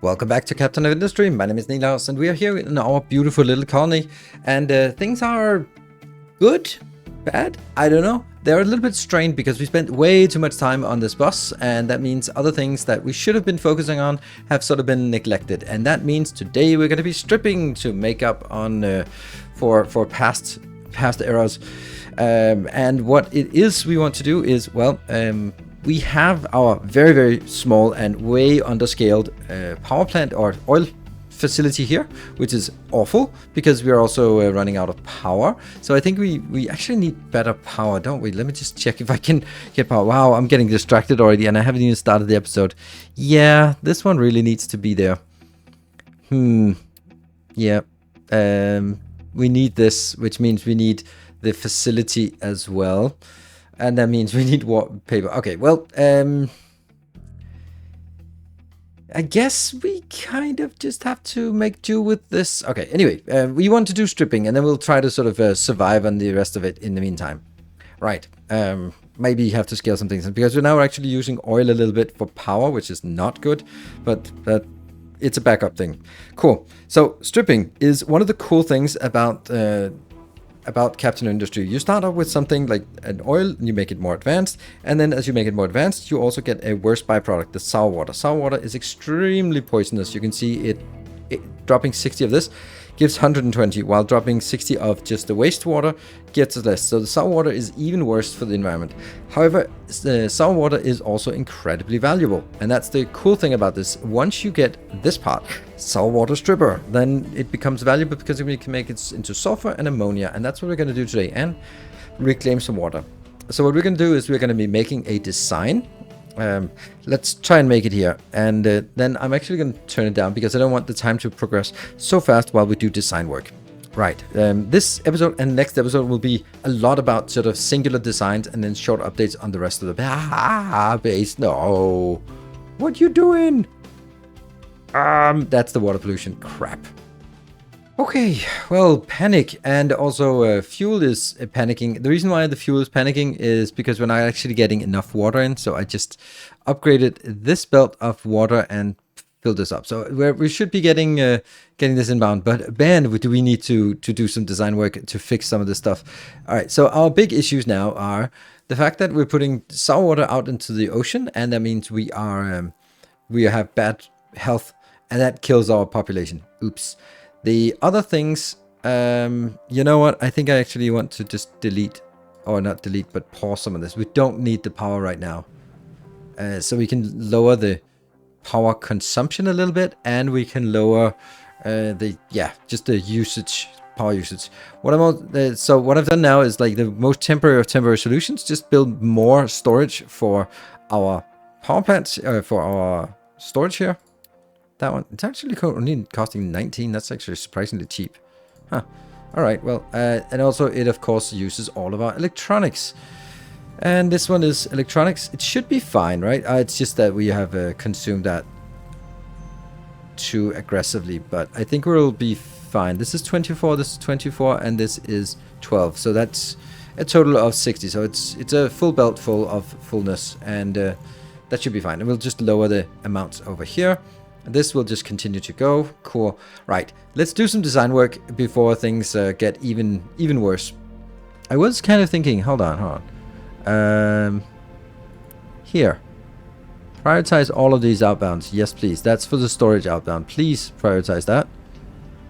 Welcome back to Captain of Industry. My name is Nilaus and we are here in our beautiful little colony. And things are good, bad, I don't know. They're a little bit strained because we spent way too much time on this bus, and that means other things that we should have been focusing on have sort of been neglected. And that means today we're going to be stripping to make up on for past errors. And what it is we want to do is, well, we have our very, very small and way underscaled power plant or oil facility here, which is awful because we are also running out of power. So I think we actually need better power, don't we? Let me just check if I can get power. Wow, I'm getting distracted already and I haven't even started the episode. Yeah, this one really needs to be there. Yeah. We need this, which means we need the facility as well. And that means we need paper. Okay, well, I guess we kind of just have to make do with this. Okay, anyway, we want to do stripping, and then we'll try to sort of survive on the rest of it in the meantime. Right, maybe you have to scale some things, because we're now actually using oil a little bit for power, which is not good, but it's a backup thing. Cool. So stripping is one of the cool things about Captain Industry. You start off with something like an oil, and you make it more advanced, and then as you make it more advanced, you also get a worse byproduct, the sour water. Sour water is extremely poisonous. You can see it dropping 60 of this gives 120, while dropping 60 of just the wastewater gets less. So the sour water is even worse for the environment. However, the sour water is also incredibly valuable, and that's the cool thing about this. Once you get this part, sour water stripper, then it becomes valuable because we can make it into sulfur and ammonia, and that's what we're going to do today, and reclaim some water. So what we're going to do is we're going to be making a design. Let's try and make it here, and then I'm actually going to turn it down because I don't want the time to progress so fast while we do design work. Right, this episode and next episode will be a lot about sort of singular designs and then short updates on the rest of the base. No, what you doing? That's the water pollution. Crap. Okay, well, panic, and also fuel is panicking. The reason why the fuel is panicking is because we're not actually getting enough water in, so I just upgraded this belt of water and filled this up. So we should be getting this inbound, but man, do we need to do some design work to fix some of this stuff. All right, so our big issues now are the fact that we're putting sour water out into the ocean, and that means we have bad health, and that kills our population. Oops. The other things, you know what? I think I actually want to just delete, or not delete, but pause some of this. We don't need the power right now. So we can lower the power consumption a little bit, and we can lower just the usage, power usage. So what I've done now is like the most temporary of temporary solutions, just build more storage for our power plants, for our storage here. That one, it's actually only costing 19. That's actually surprisingly cheap. Huh. All right, well, and also it, of course, uses all of our electronics. And this one is electronics. It should be fine, right? It's just that we have consumed that too aggressively, but I think we'll be fine. This is 24, this is 24, and this is 12. So that's a total of 60. So it's a full belt full of fullness, and that should be fine. And we'll just lower the amounts over here. This will just continue to go. Cool. Right. Let's do some design work before things get even worse. I was kind of thinking, hold on. Here. Prioritize all of these outbounds. Yes, please. That's for the storage outbound. Please prioritize that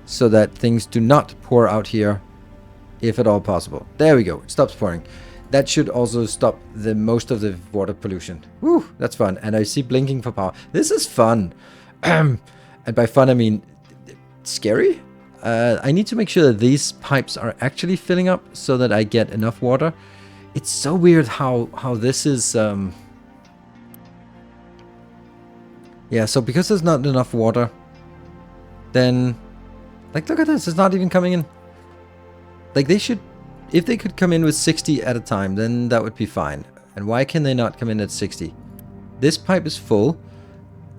so that things do not pour out here if at all possible. There we go. It stops pouring. That should also stop most of the water pollution. Woo, that's fun. And I see blinking for power. This is fun. And by fun, I mean scary. I need to make sure that these pipes are actually filling up so that I get enough water. It's so weird how this is... Yeah, so because there's not enough water, then... Like, look at this. It's not even coming in. Like, they should... If they could come in with 60 at a time, then that would be fine. And why can they not come in at 60? This pipe is full.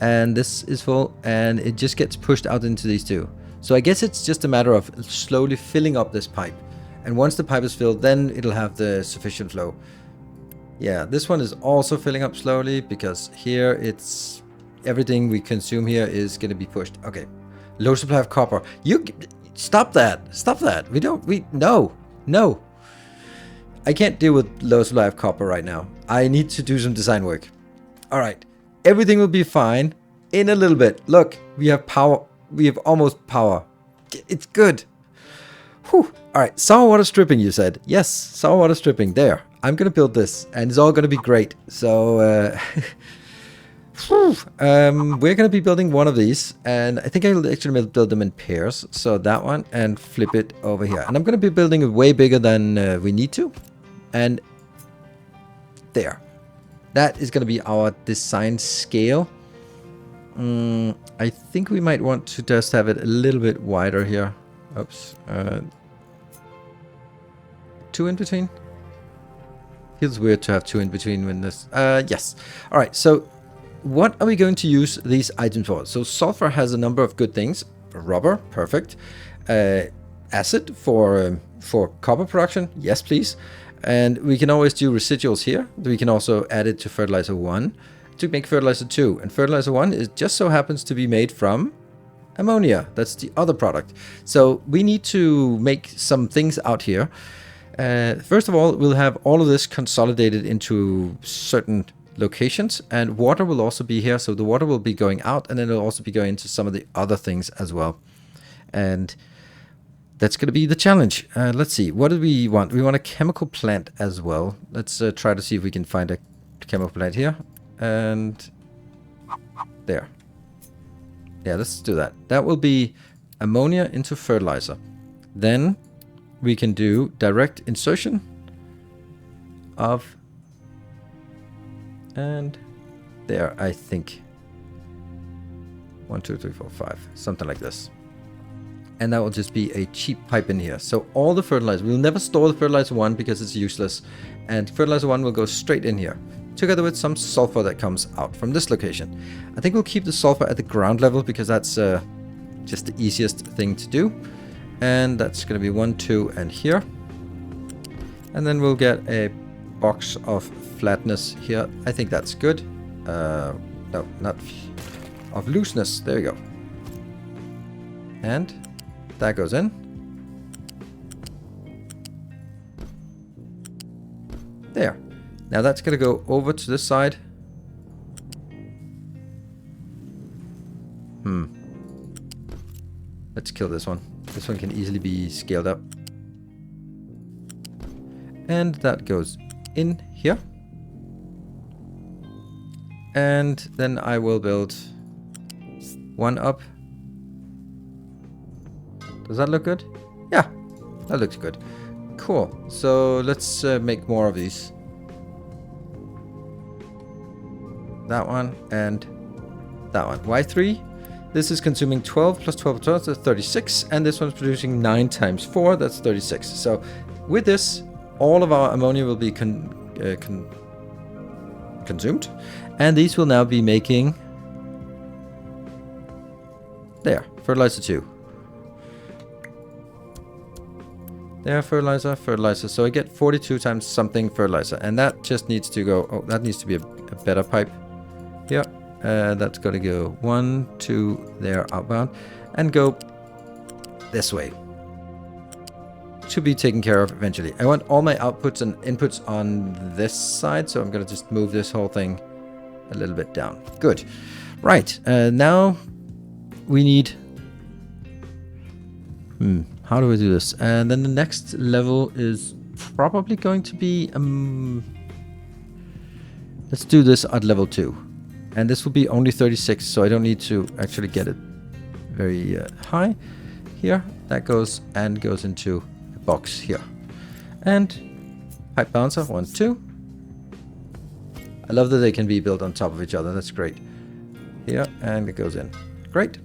And this is full, and it just gets pushed out into these two. So I guess it's just a matter of slowly filling up this pipe. And once the pipe is filled, then it'll have the sufficient flow. Yeah, this one is also filling up slowly because here it's everything we consume here is going to be pushed. Okay. Low supply of copper. You stop that. Stop that. No. I can't deal with low supply of copper right now. I need to do some design work. All right. Everything will be fine in a little bit. Look, we have power. We have almost power. It's good. Whew. All right. Sour water stripping, you said. Yes, sour water stripping. There. I'm going to build this, and it's all going to be great. So, we're going to be building one of these, and I think I'll actually build them in pairs. So that one, and flip it over here. And I'm going to be building it way bigger than we need to. And there. That is going to be our design scale. I think we might want to just have it a little bit wider here. Oops. 2 in between. Feels weird to have 2 in between when this... yes. All right, so what are we going to use these items for? So sulfur has a number of good things. Rubber, perfect. Acid for copper production, yes please. And we can always do residuals here. We can also add it to fertilizer 1 to make fertilizer 2. And fertilizer 1 is just so happens to be made from ammonia. That's the other product. So we need to make some things out here. First of all, we'll have all of this consolidated into certain locations, and water will also be here. So the water will be going out, and then it'll also be going into some of the other things as well. And that's going to be the challenge. Let's see. What do we want? We want a chemical plant as well. Let's try to see if we can find a chemical plant here. And there. Yeah, let's do that. That will be ammonia into fertilizer. Then we can do direct insertion of... And there, I think. 1, 2, 3, 4, 5. Something like this. And that will just be a cheap pipe in here. So all the fertilizer, we'll never store the fertilizer 1 because it's useless. And fertilizer 1 will go straight in here, together with some sulfur that comes out from this location. I think we'll keep the sulfur at the ground level because that's just the easiest thing to do. And that's going to be 1, 2, and here. And then we'll get a box of flatness here. I think that's good. No, not of looseness. There you go. And that goes in. There. Now that's going to go over to this side. Let's kill this one. This one can easily be scaled up. And that goes in here. And then I will build one up. Does that look good? Yeah, that looks good. Cool. So let's make more of these. That one and that one. Why 3? This is consuming 12 plus 12 plus 12, that's 36. And this one's producing 9 times 4, that's 36. So with this, all of our ammonia will be consumed. And these will now be making... There, fertilizer 2. There, fertilizer. So I get 42 times something fertilizer. And that just needs to go... Oh, that needs to be a better pipe. Here. That's going to go 1, 2, there, outbound. And go this way. To be taken care of eventually. I want all my outputs and inputs on this side. So I'm going to just move this whole thing a little bit down. Good. Right. Now we need... How do we do this? And then the next level is probably going to be... let's do this at level 2. And this will be only 36, so I don't need to actually get it very high. Here, that goes into a box here. And pipe bouncer, 1, 2. I love that they can be built on top of each other. That's great. Here, and it goes in. Great.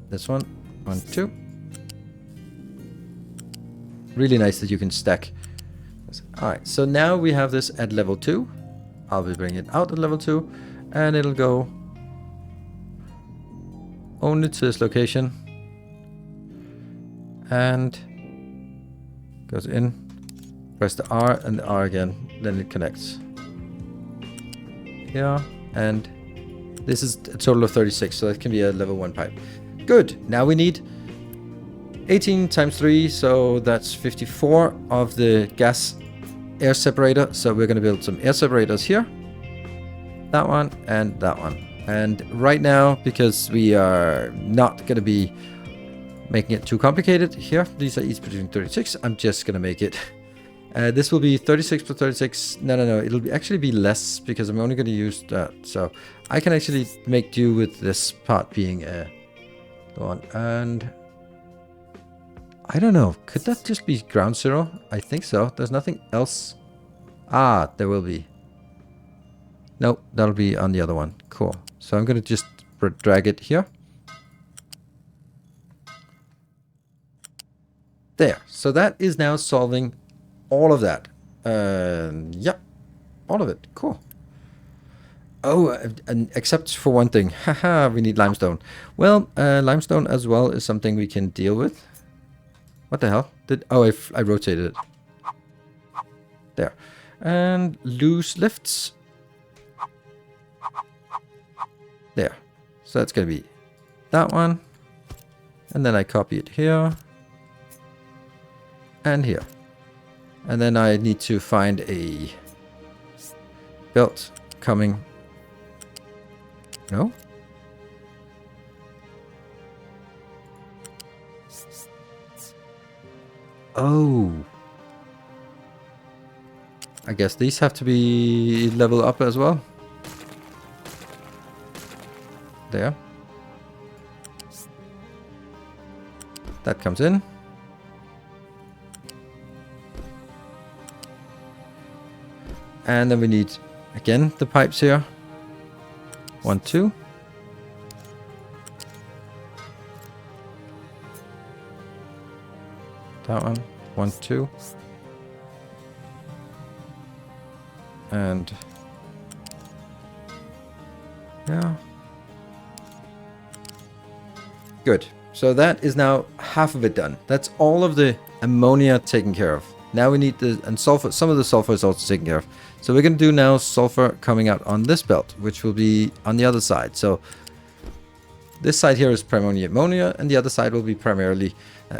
This one, 1, 2. Really nice that you can stack. Alright, so now we have this at level 2. I'll be bringing it out at level 2. And it'll go only to this location. And goes in. Press the R and the R again. Then it connects. Here and This is a total of 36, so that can be a level 1 pipe. Good. Now we need 18 times 3, so that's 54 of the gas air separator. So we're going to build some air separators here. That one and that one. And right now, because we are not going to be making it too complicated here, these are each between 36. I'm just going to make it. This will be 36 plus 36. No. It'll actually be less because I'm only going to use that. So I can actually make do with this part being the one. And I don't know. Could that just be ground zero? I think so. There's nothing else. Ah, there will be. Nope, that'll be on the other one. Cool. So I'm going to just drag it here. There. So that is now solving all of that. Yep. All of it. Cool. Oh, and except for one thing. Haha, we need limestone. Well, limestone as well is something we can deal with. What the hell? I rotated it. There. And loose lifts. There. So that's going to be that one. And then I copy it here. And here. And then I need to find a belt coming. No? Oh. I guess these have to be level up as well. There. That comes in. And then we need, again, the pipes here. 1, 2. That one. 1, 2. And yeah. Good. So that is now half of it done. That's all of the ammonia taken care of. Now we need the, and sulfur, some of the sulfur is also taken care of. So we're going to do now sulfur coming out on this belt, which will be on the other side. So this side here is primarily ammonia, and the other side will be primarily.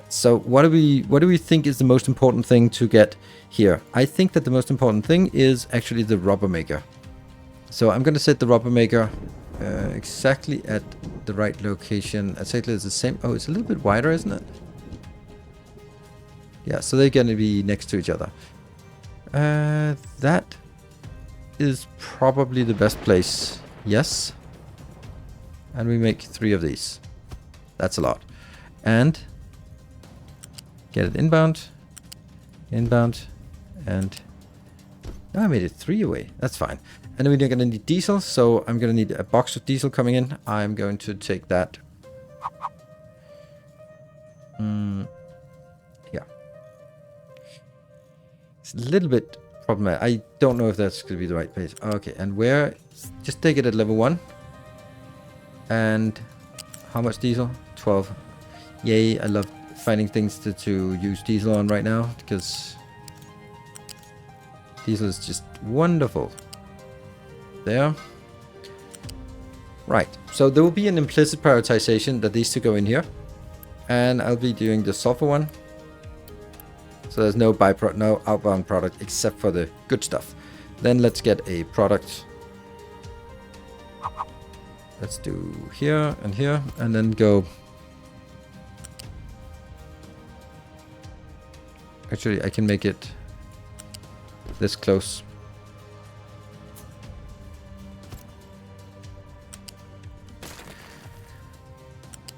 So what do we think is the most important thing to get here? I think that the most important thing is actually the rubber maker. So I'm going to set the rubber maker exactly at the right location. Exactly it's the same. Oh, it's a little bit wider, isn't it? Yeah, so they're going to be next to each other. That is probably the best place. Yes. And we make 3 of these. That's a lot. And get it inbound. Inbound. And now I made it 3 away. That's fine. And then we're going to need diesel. So I'm going to need a box of diesel coming in. I'm going to take that. Yeah. It's a little bit problematic. I don't know if that's going to be the right place. Okay. And where? Just take it at level 1. And how much diesel? 12. Yay, I love finding things to use diesel on right now, because diesel is just wonderful. There. Right, so there will be an implicit prioritization that these two go in here. And I'll be doing the sulfur one. So there's no no outbound product except for the good stuff. Then let's get a product. Let's do here, and then go. Actually, I can make it this close.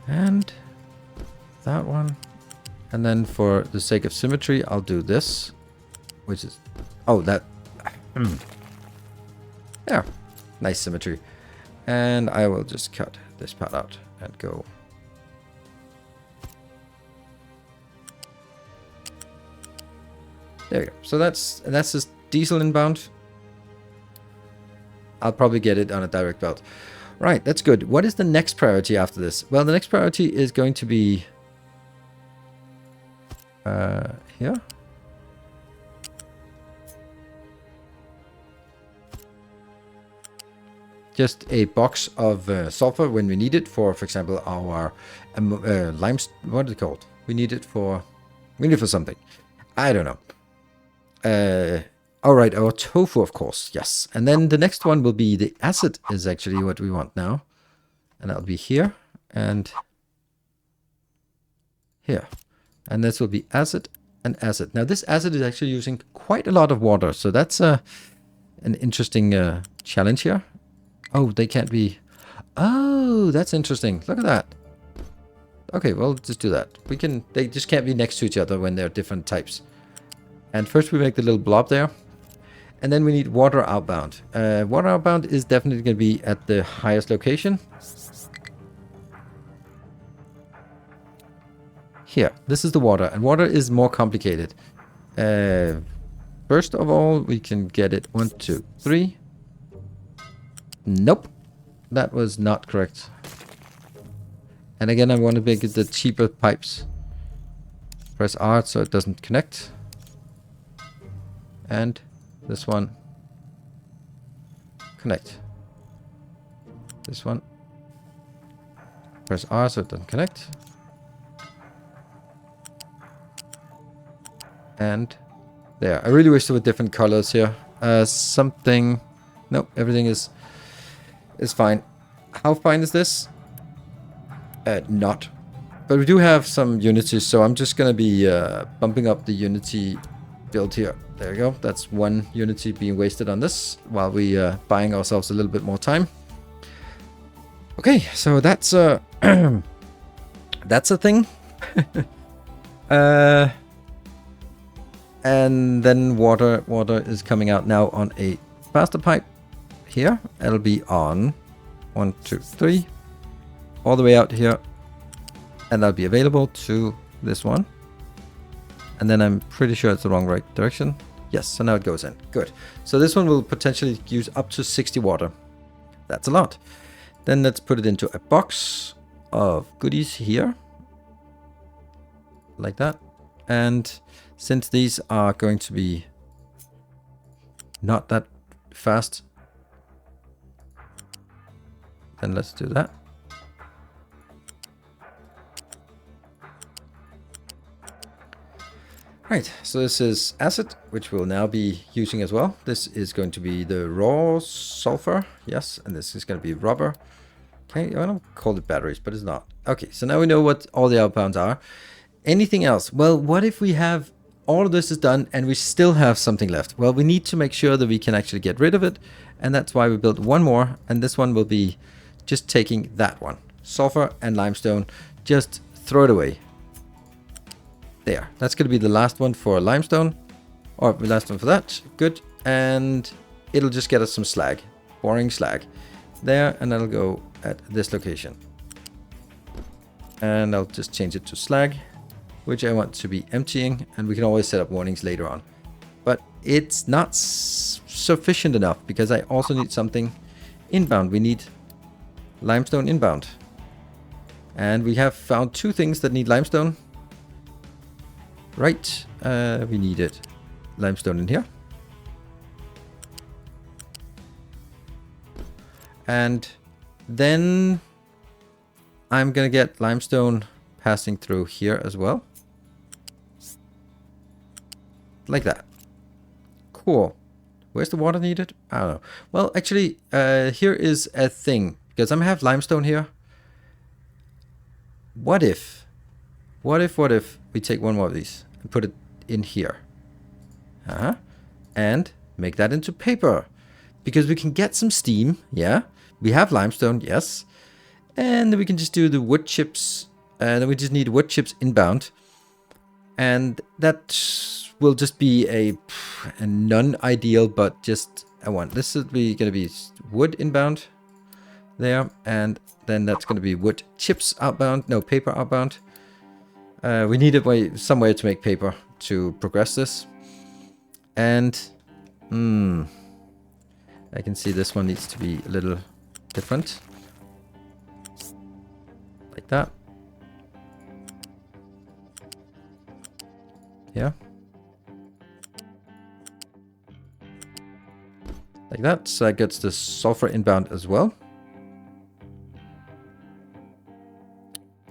And that one. And then for the sake of symmetry, I'll do this, which is, oh, that, yeah, nice symmetry. And I will just cut this part out and go. There we go. So that's just diesel inbound. I'll probably get it on a direct belt. Right, that's good. What is the next priority after this? Well, the next priority is going to be here. just a box of sulfur when we need it for example, our limestone. What is it called? We need it for something. I don't know. All right, our tofu, of course, yes. And then the next one will be the acid is actually what we want now. And that'll be here and here. And this will be acid and acid. Now this acid is actually using quite a lot of water. So that's an interesting challenge here. Oh, they can't be... Oh, that's interesting. Look at that. Okay, well, just do that. They just can't be next to each other when they're different types. And first we make the little blob there. And then we need water outbound. Water outbound is definitely going to be at the highest location. Here, this is the water. And water is more complicated. First of all, we can get it 1, 2, 3. Nope. That was not correct. And again, I want to make it the cheaper pipes. Press R so it doesn't connect. And this one. Connect. This one. Press R so it doesn't connect. And there. I really wish there were different colors here. Something... Nope, everything is fine. How fine is this? Not. But we do have some Unity, so I'm just going to be bumping up the Unity build here. There we go. That's one Unity being wasted on this while we buying ourselves a little bit more time. Okay, so that's that's a thing. And then water is coming out now on a faster pipe here. It'll be on 1, 2, 3 all the way out here, and that'll be available to this one. And then I'm pretty sure it's the wrong right direction. Yes, so now it goes in. Good. So this one will potentially use up to 60 water. That's a lot. Then let's put it into a box of goodies here. Like that. And since these are going to be not that fast, then let's do that. Right, so this is acid, which we'll now be using as well. This is going to be the raw sulfur, yes, and this is going to be rubber. Okay, I don't call it batteries, but it's not. Okay, so now we know what all the outbounds are. Anything else? Well, what if we have all of this is done and we still have something left? Well, we need to make sure that we can actually get rid of it, and that's why we built one more, and this one will be just taking that one. Sulfur and limestone, just throw it away. There, that's going to be the last one for limestone, or the last one for that. Good, and it'll just get us some slag, boring slag. There, and that'll go at this location. And I'll just change it to slag, which I want to be emptying, and we can always set up warnings later on. But it's not sufficient enough, because I also need something inbound. We need limestone inbound. And we have found two things that need limestone. Right, we needed limestone in here. And then I'm gonna get limestone passing through here as well. Like that. Cool. Where's the water needed? I don't know. Well, actually, here is a thing. Because I'm gonna have limestone here. What if we take one more of these and put it in here? And make that into paper. Because we can get some steam, yeah. We have limestone, yes. And then we can just do the wood chips. And then we just need wood chips inbound. And that will just be a non-ideal, but just I want. This is going to be wood inbound there. And then that's going to be wood chips outbound. No, paper outbound. We need some way to make paper to progress this. And I can see this one needs to be a little different. Like that. Yeah. Like Like that. So that gets the sulfur inbound as well.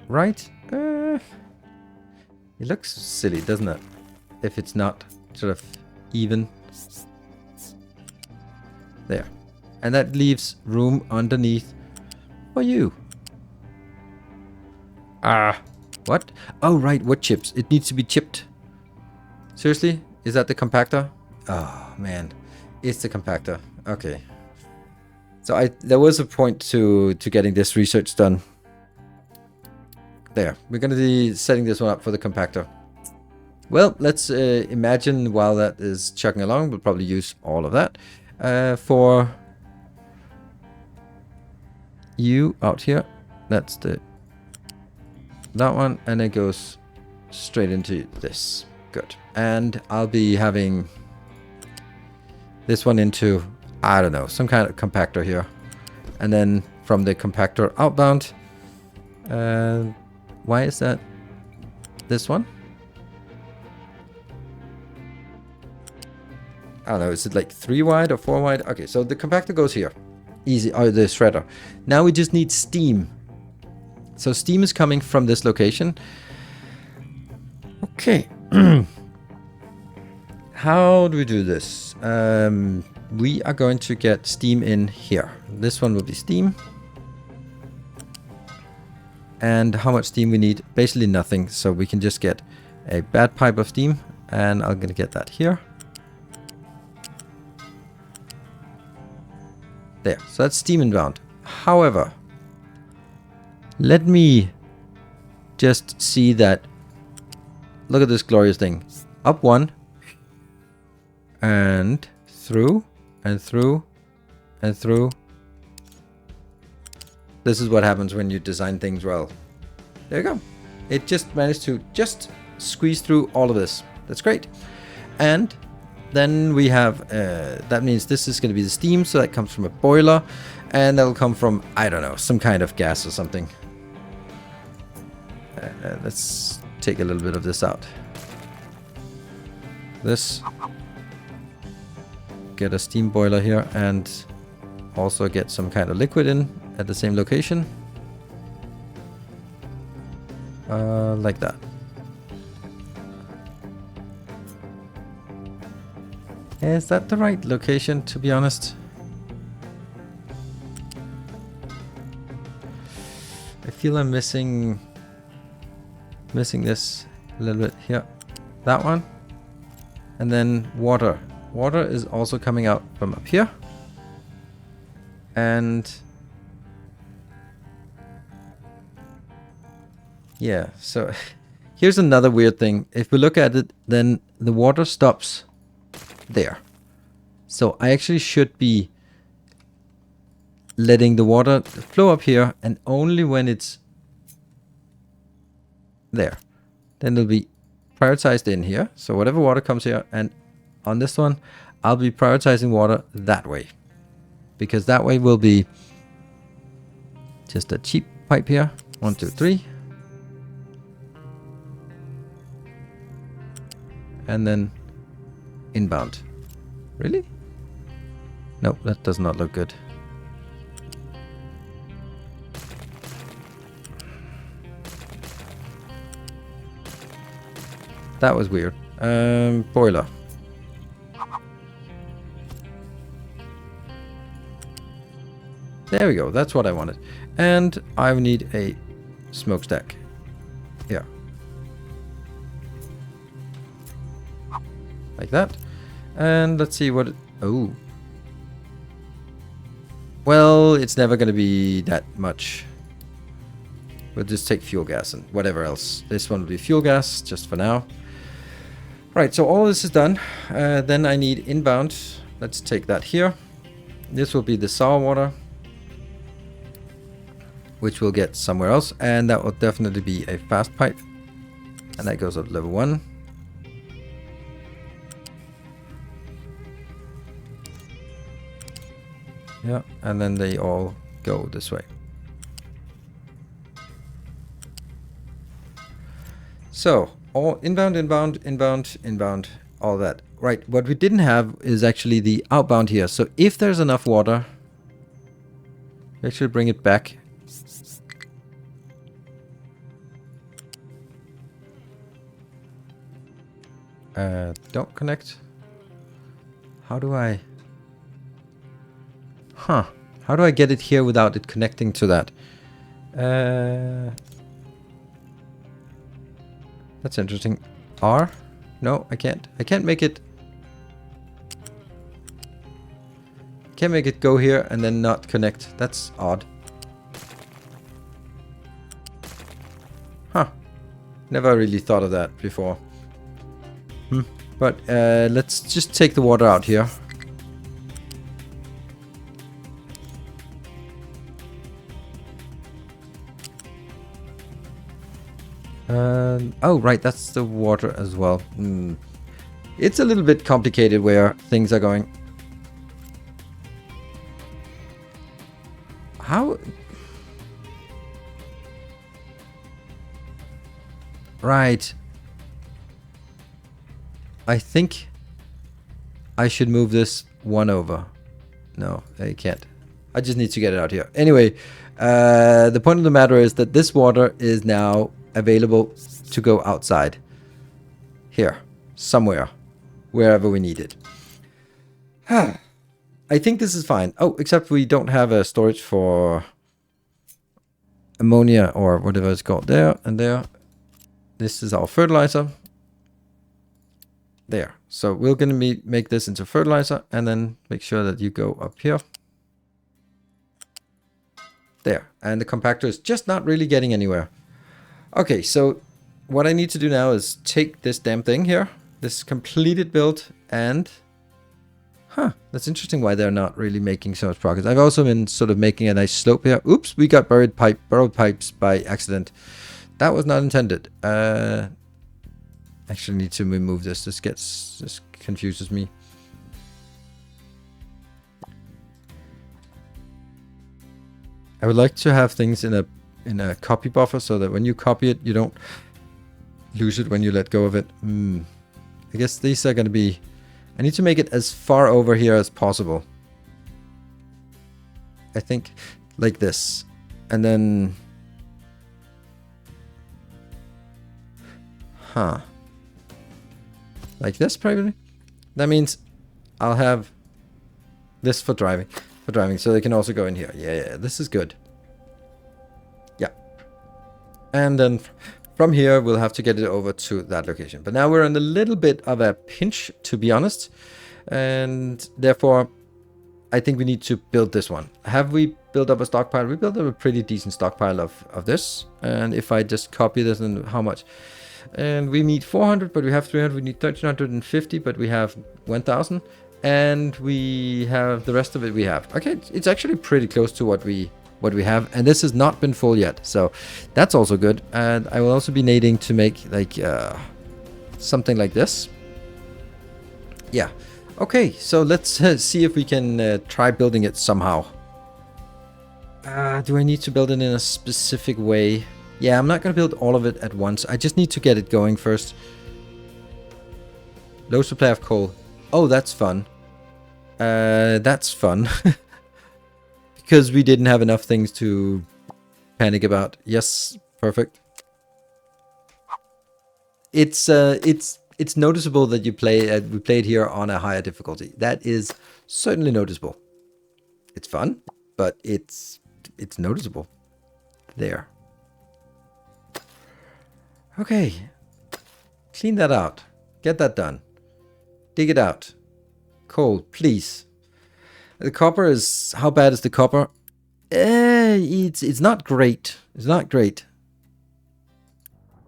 Right. It looks silly, doesn't it? If it's not sort of even. There. And that leaves room underneath for you. Ah. What? Oh, right. Wood chips. It needs to be chipped. Seriously? Is that the compactor? Oh, man. It's the compactor. Okay. So there was a point to getting this research done. There. We're going to be setting this one up for the compactor. Well, let's imagine while that is chugging along, we'll probably use all of that for you out here. That's that one, and it goes straight into this. Good. And I'll be having this one into, I don't know, some kind of compactor here. And then from the compactor outbound, why is that this one? I don't know, is it like 3 wide or 4 wide? Okay, so the compactor goes here. Easy, or the shredder. Now we just need steam. So steam is coming from this location. Okay. How do we do this? We are going to get steam in here. This one will be steam. And how much steam we need? Basically nothing. So we can just get a bad pipe of steam. And I'm going to get that here. There. So that's steam inbound. However, let me just see that. Look at this glorious thing. Up one. And through. And through. And through. This is what happens when you design things well. There you go. It just managed to just squeeze through all of this. That's great. And then we have, that means this is going to be the steam. So that comes from a boiler. And that'll come from, I don't know, some kind of gas or something. Let's take a little bit of this out. This. Get a steam boiler here and also get some kind of liquid in at the same location. Like that. Is that the right location, to be honest? I feel I'm missing this a little bit here. That one. And then water. Water is also coming out from up here. And yeah, so here's another weird thing. If we look at it, then the water stops there. So I actually should be letting the water flow up here, and only when it's there, then it'll be prioritized in here. So whatever water comes here, and on this one, I'll be prioritizing water that way, because that way will be just a cheap pipe here. 1, 2, 3. And then inbound. Really? Nope, that does not look good. That was weird. Boiler. There we go. That's what I wanted. And I need a smokestack. Yeah. Like that. And let's see what... Oh. Well, it's never going to be that much. We'll just take fuel gas and whatever else. This one will be fuel gas, just for now. Right, so all this is done. Then I need inbound. Let's take that here. This will be the sour water, which we'll get somewhere else. And that will definitely be a fast pipe. And that goes up level 1. Yeah, and then they all go this way. So, all inbound, inbound, inbound, inbound, all that. right, what we didn't have is actually the outbound here. So if there's enough water, actually bring it back. Don't connect. How do I... Huh. How do I get it here without it connecting to that? That's interesting. R? No, I can't. I can't make it... Can't make it go here and then not connect. That's odd. Huh. Never really thought of that before. But let's just take the water out here. Oh, right, that's the water as well. It's a little bit complicated where things are going. How? Right. I think I should move this one over. No, I can't. I just need to get it out here. Anyway, the point of the matter is that this water is now available to go outside. Here. Somewhere. Wherever we need it. I think this is fine. Oh, except we don't have a storage for ammonia or whatever it's called. There and there. This is our fertilizer. There. So we're going to make this into fertilizer and then make sure that you go up here. There. And the compactor is just not really getting anywhere. Okay, so what I need to do now is take this damn thing here, this completed build, and... Huh, that's interesting why they're not really making so much progress. I've also been sort of making a nice slope here. Oops, we got burrowed pipes by accident. That was not intended. Actually need to remove this. This confuses me. I would like to have things in a copy buffer so that when you copy it, you don't lose it when you let go of it. I guess these are going to be... I need to make it as far over here as possible. I think like this. And then... Huh. Like this, probably? That means I'll have this for driving. So they can also go in here. Yeah, this is good. Yeah. And then from here, we'll have to get it over to that location. But now we're in a little bit of a pinch, to be honest. And therefore, I think we need to build this one. Have we built up a stockpile? We built up a pretty decent stockpile of this. And if I just copy this, and how much? And we need 400, but we have 300. We need 1350, but we have 1000. And we have the rest of it we have. Okay, it's actually pretty close to what we have, and this has not been full yet, so that's also good. And I will also be needing to make like something like this. Yeah. Okay, so let's see if we can try building it somehow. Do I need to build it in a specific way? Yeah, I'm not gonna build all of it at once. I just need to get it going first. Low supply of coal. Oh, that's fun. That's fun. Because we didn't have enough things to panic about. Yes, perfect. It's noticeable that we played here on a higher difficulty. That is certainly noticeable. It's fun, but it's noticeable. There. Okay. Clean that out. Get that done. Dig it out. Coal, please. The copper is... How bad is the copper? It's not great. It's not great.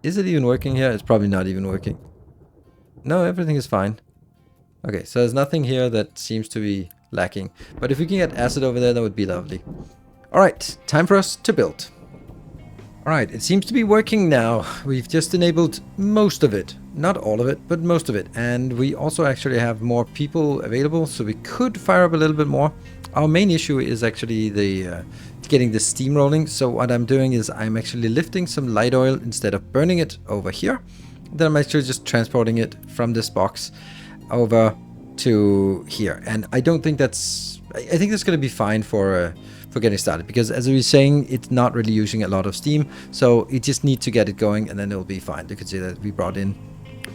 Is it even working here? It's probably not even working. No, everything is fine. Okay, so there's nothing here that seems to be lacking. But if we can get acid over there, that would be lovely. Alright, time for us to build. Alright, it seems to be working now. We've just enabled most of it. Not all of it, but most of it. And we also actually have more people available, so we could fire up a little bit more. Our main issue is actually the getting the steam rolling. So what I'm doing is I'm actually lifting some light oil instead of burning it over here. Then I'm actually just transporting it from this box over to here. And I don't think that's... I think that's going to be fine for getting started, because as I was saying, it's not really using a lot of steam, so you just need to get it going, and then it'll be fine. You can see that we brought in,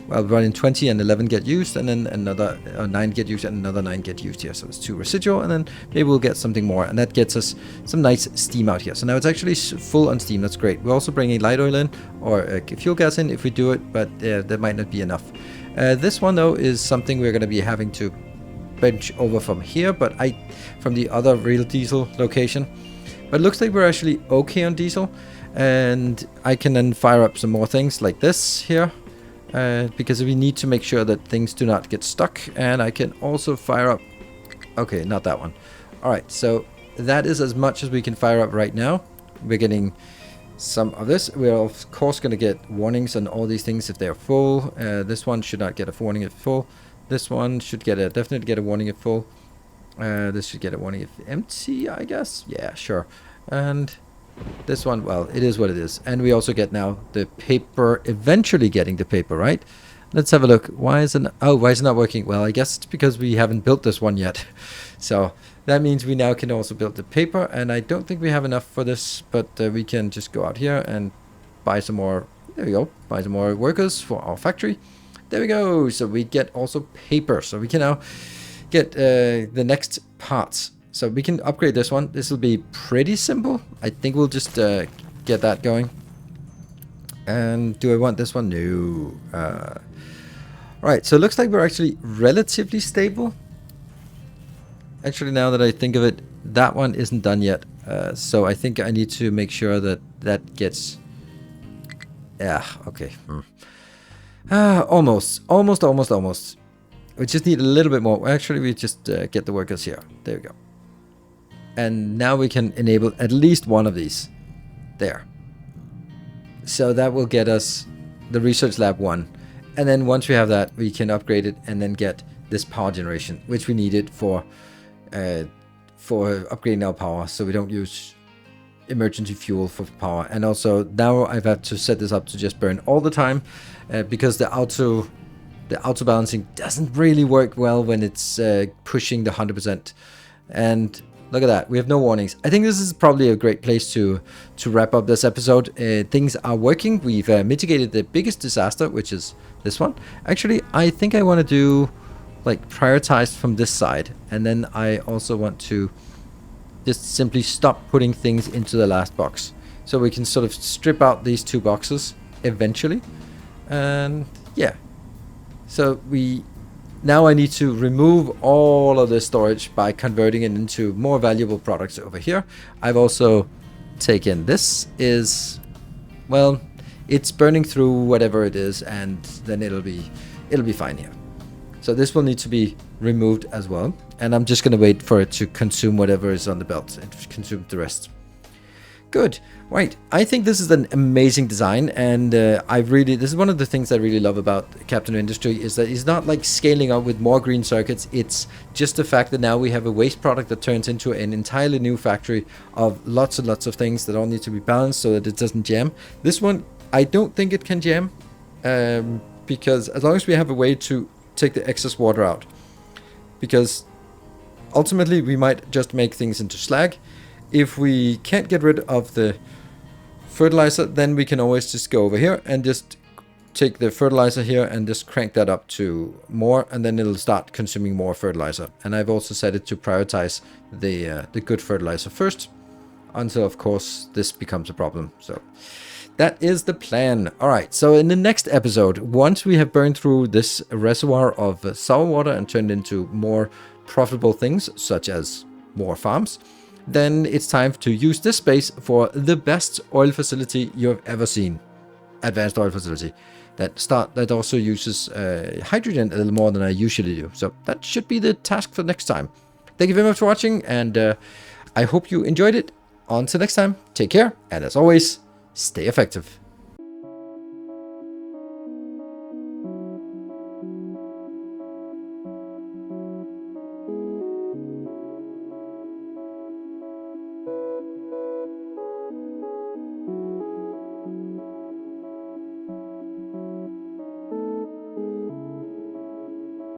well, we brought in 20 and 11 get used, and then another 9 get used, and another 9 get used here. So it's 2 residual, and then maybe we'll get something more, and that gets us some nice steam out here. So now it's actually full on steam. That's great. We're also bringing light oil in, or fuel gas in if we do it, but that might not be enough. This one though is something we're going to be having to bench over from here, but from the other real diesel location. But it looks like we're actually okay on diesel, and I can then fire up some more things like this here, because we need to make sure that things do not get stuck. And I can also fire up, okay, not that one. All right, so that is as much as we can fire up right now. We're getting some of this. We're of course going to get warnings on all these things if they're full. This one should not get a warning if full. This one should definitely get a warning if full. This should get a warning if empty, I guess. Yeah, sure. And this one, well, it is what it is. And we also get now the paper, eventually getting the paper, right? Let's have a look. Why is it not working? Well, I guess it's because we haven't built this one yet. So that means we now can also build the paper. And I don't think we have enough for this, but we can just go out here and buy some more. There we go. Buy some more workers for our factory. There we go. So we get also paper. So we can now get the next parts. So we can upgrade this one. This will be pretty simple. I think we'll just get that going. And do I want this one? No. Alright, so it looks like we're actually relatively stable. Actually, now that I think of it, that one isn't done yet. So I think I need to make sure that that gets... Yeah, okay. Almost. We just need a little bit more. Actually, we just get the workers here. There we go. And now we can enable at least one of these. There. So that will get us the research lab 1. And then once we have that, we can upgrade it and then get this power generation, which we needed for upgrading our power, so we don't use emergency fuel for power. And also now I've had to set this up to just burn all the time, because the auto balancing doesn't really work well when it's pushing the 100%. And look at that, we have no warnings. I think this is probably a great place to wrap up this episode. Things are working. We've mitigated the biggest disaster, which is this one. Actually, I think I want to do like prioritized from this side, and then I also want to just simply stop putting things into the last box, so we can sort of strip out these 2 boxes eventually. And yeah, so now I need to remove all of the storage by converting it into more valuable products over here. I've also taken this well, it's burning through whatever it is, and then it'll be fine here. So this will need to be removed as well, and I'm just going to wait for it to consume whatever is on the belt and consume the rest. Good. Right. I think this is an amazing design, and this is one of the things I really love about Captain Industry, is that it's not like scaling up with more green circuits. It's just the fact that now we have a waste product that turns into an entirely new factory of lots and lots of things that all need to be balanced so that it doesn't jam. This one, I don't think it can jam, because as long as we have a way to take the excess water out, because ultimately we might just make things into slag. If we can't get rid of the fertilizer, then we can always just go over here and just take the fertilizer here and just crank that up to more, and then it'll start consuming more fertilizer. And I've also set it to prioritize the good fertilizer first, until of course this becomes a problem. So that is the plan. All right, so in the next episode, once we have burned through this reservoir of sour water and turned into more profitable things, such as more farms, then it's time to use this space for the best oil facility you have ever seen. Advanced oil facility that also uses hydrogen a little more than I usually do. So that should be the task for next time. Thank you very much for watching, and I hope you enjoyed it. Until next time, take care, and as always, stay effective.